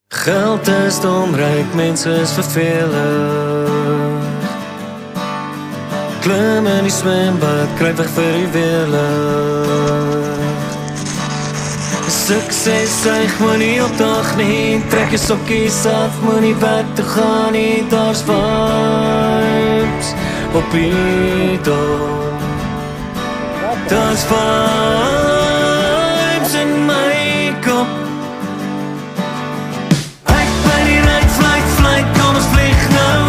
Geld is dom, ryk mense is vervelig. Klim in die swembad, kruip weg vir die weerlig. Sukses suig moenie opdag nie, trek jou sokkies af, moenie werk toe gaan nie, daar's vibes op die dorp. Daar's vibes in my kop. Ek by die red flight, kom ons vlieg nou.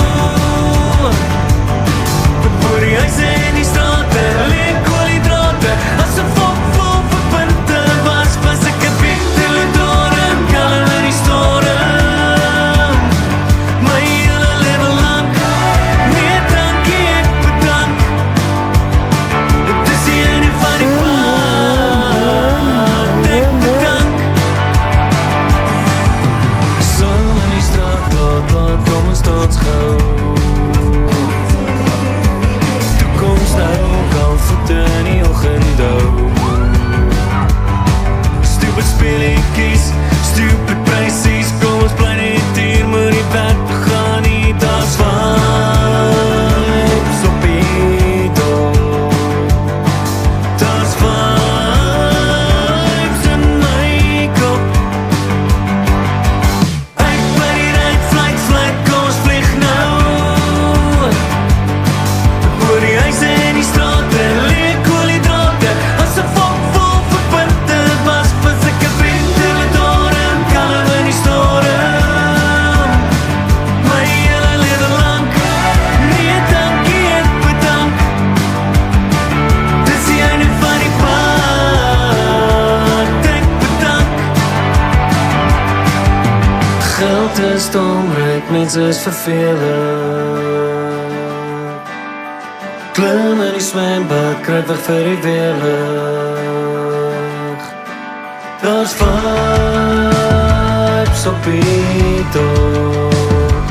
Voor die huise en die strate, leeg koolhydrate, as 'n vol vir punte was ek 'n big teledorum, kalm in die storm. My hele lewe lang, nee dankie, ek bedank. Dit is die einde van die pad, ek bedank. Son in die straat, laat kom ons tot gauw. Voete in die oggenddauw. Stupid speletjies, stupid prysies, kom ons bly net hier, moet die werk begaan nie, daar's vibes op die dorp. Daar's vibes in my kop. Ek by die red flight, kom ons vlieg nou. Oor die huise en die straat, geld is dom, ryk mense is vervelig. Klim in die swembad, kruip weg vir die weerlig. Daar's vibes op die dorp.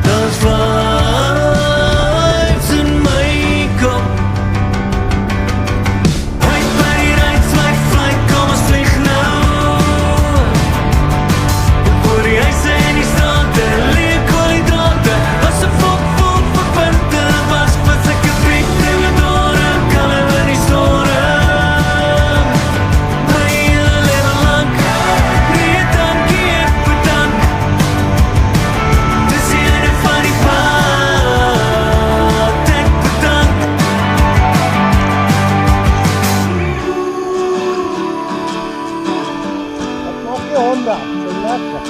Daar's vibes in my kop. Ek by die red flight, kom ons vlieg nou. Oor die huise en die strate, leeg koolhydrate, as 'n vol vir punte was ek 'n big teledorum, kalm in die storm. My hele lewe lang, nee dankie, ek bedank. Dis die einde van die pad, ek bedank. Wat maak jy Honda? So lekker.